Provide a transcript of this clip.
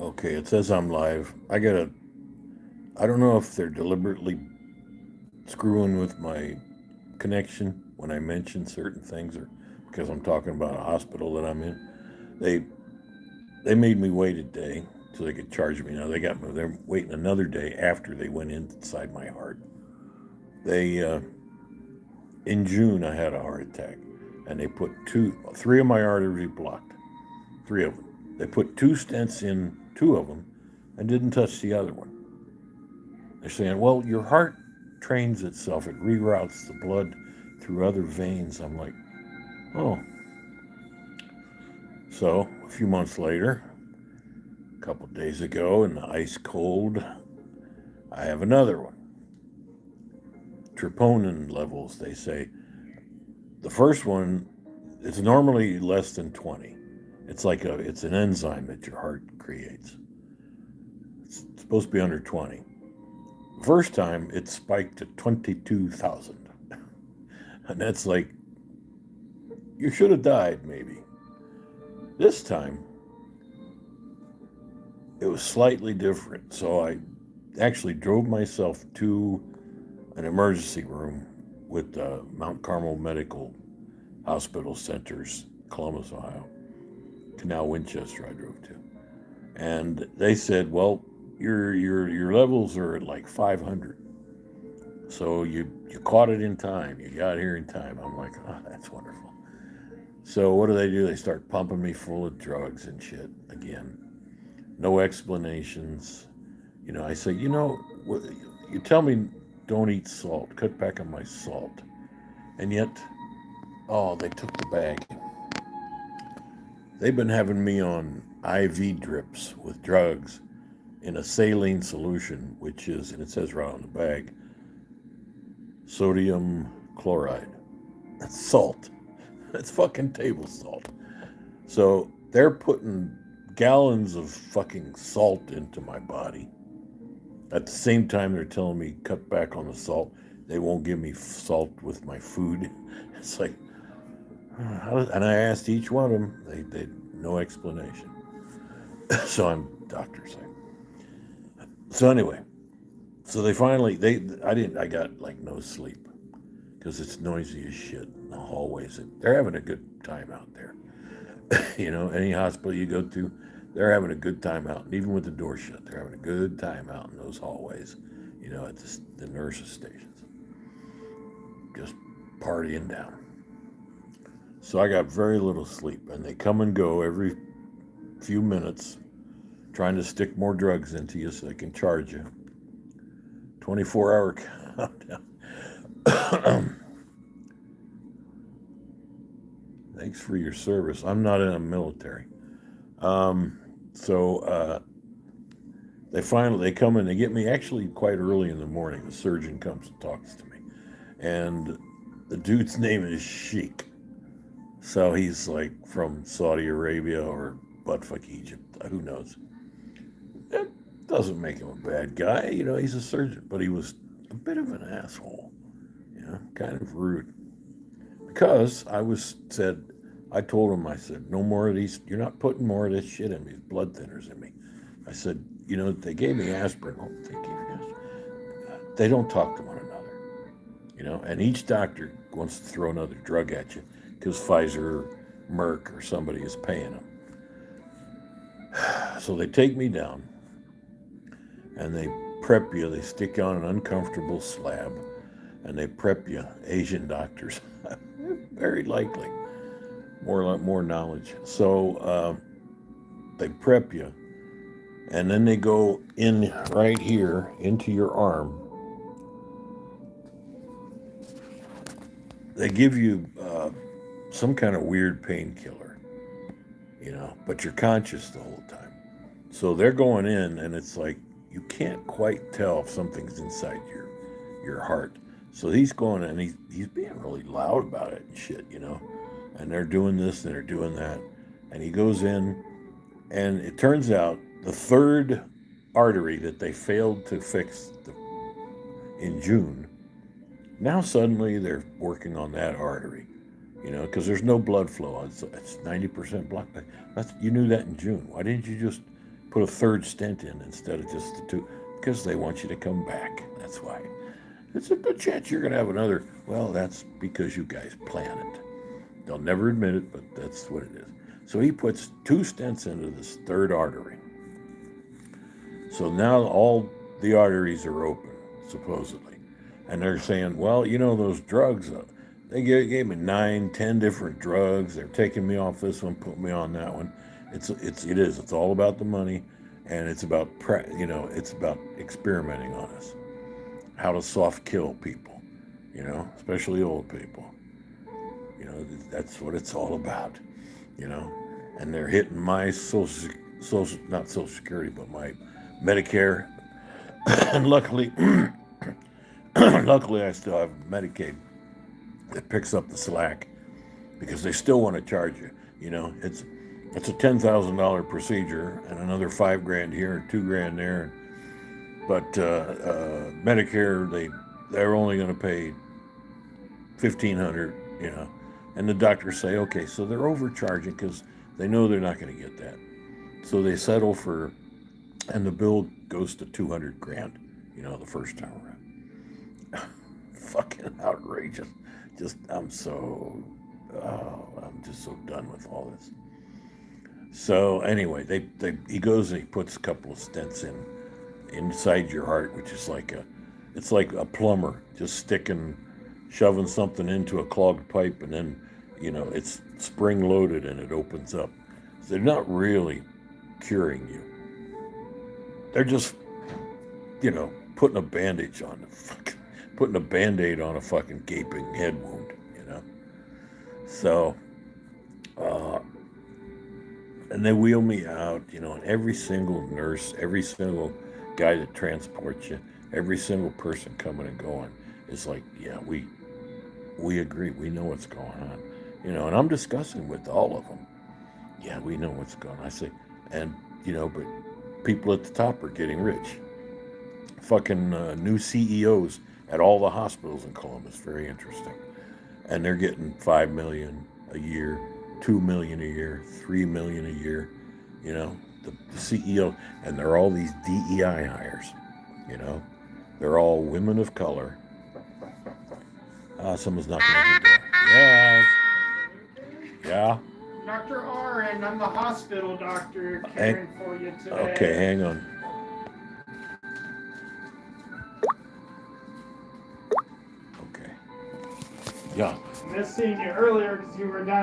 Okay, it says I'm live. I don't know if they're deliberately screwing with my connection when I mention certain things or because I'm talking about a hospital that I'm in. They they made me wait a day so they could charge me. Now they're waiting another day after they went inside my heart. They In June I had a heart attack and they put three of my arteries blocked. Three of them. They put two stents in two of them and didn't touch the other one. They're saying, well, your heart trains itself, it reroutes the blood through other veins. I'm like, oh. So a few months later, a couple of days ago, in the ice cold, I have another one. Troponin levels, they say. The first one, it's normally less than 20. It's an enzyme that your heart creates. It's supposed to be under 20. First time, it spiked to 22,000. And that's like, you should have died, maybe. This time, it was slightly different. So I actually drove myself to an emergency room with Mount Carmel Medical Hospital Centers, Columbus, Ohio. Canal Winchester I drove to. And they said, well, your levels are at like 500. So you caught it in time. You got here in time. I'm like, oh, that's wonderful. So what do? They start pumping me full of drugs and shit again. No explanations. I say, you tell me don't eat salt, cut back on my salt. And yet, oh, they took the bag. They've been having me on IV drips with drugs in a saline solution, which is, and it says right on the bag, sodium chloride. That's salt. That's fucking table salt. So they're putting gallons of fucking salt into my body. At the same time, they're telling me cut back on the salt. They won't give me salt with my food. It's like, and I asked each one of them. They no explanation. So I'm doctor saying. So anyway, so they finally I got like no sleep because it's noisy as shit in the hallways. They're having a good time out there. Any hospital you go to, they're having a good time out. And even with the door shut, they're having a good time out in those hallways, at the nurses' stations. Just partying down. So I got very little sleep, and they come and go every few minutes, trying to stick more drugs into you so they can charge you. 24-hour countdown. Thanks for your service. I'm not in a military. So they come and they get me actually quite early in the morning. The surgeon comes and talks to me, and the dude's name is Sheik. So he's like from Saudi Arabia or buttfuck Egypt. Who knows? That doesn't make him a bad guy. He's a surgeon, but he was a bit of an asshole. Kind of rude. Because I told him, I said, no more of these, you're not putting more of this shit in me, blood thinners in me. I said, they gave me aspirin. Oh, they gave me aspirin. They don't talk to one another, and each doctor wants to throw another drug at you because Pfizer, Merck, or somebody is paying them. So they take me down and they prep you. They stick you on an uncomfortable slab and they prep you. Asian doctors, very likely, more knowledge. So they prep you, and then they go in right here into your arm. They give you some kind of weird painkiller, but you're conscious the whole time. So they're going in, and it's like you can't quite tell if something's inside your heart. So he's going and he's being really loud about it and shit, And they're doing this and they're doing that, and he goes in, and it turns out the third artery that they failed to fix in June. Now suddenly they're working on that artery, because there's no blood flow. It's 90% blocked. You knew that in June. Why didn't you just put a third stent in instead of just the two, because they want you to come back. That's why. It's a good chance you're going to have another. Well, that's because you guys plan it. They'll never admit it, but that's what it is. So he puts 2 stents into this third artery. So now all the arteries are open, supposedly. And they're saying, well, you know, those drugs, they gave me 9, 10 different drugs. They're taking me off this one, putting me on that one. It's all about the money, and it's about, it's about experimenting on us. How to soft kill people, especially old people. That's what it's all about, and they're hitting my not Social Security, but my Medicare. And luckily, luckily I still have Medicaid that picks up the slack, because they still want to charge you. It's a $10,000 procedure and another $5,000 here and $2,000 there. But Medicare, they're only going to pay $1,500, and the doctors say, okay, so they're overcharging because they know they're not going to get that. So they settle for, and the bill goes to $200,000, the first time around. Fucking outrageous. I'm just so done with all this. So anyway, he goes and he puts a couple of stents inside your heart, which is it's like a plumber just shoving something into a clogged pipe, and then, it's spring loaded and it opens up. So they're not really curing you. They're just, putting a bandage on putting a Band-Aid on a fucking gaping head wound, So, and they wheel me out, and every single nurse, every single guy that transports you, every single person coming and going is like, yeah, we agree, we know what's going on, and I'm discussing with all of them. Yeah, we know what's going on. I say, and but people at the top are getting rich. Fucking new CEOs at all the hospitals in Columbus. Very interesting. And they're getting $5 million a year, $2 million a year, $3 million a year. The CEO, and they're all these DEI hires. They're all women of color. Someone's knocking at the door. Yes. Yeah. Dr. Aron, I'm the hospital doctor caring for you today. Okay, hang on. Okay. Yeah. I missed seeing you earlier because you were down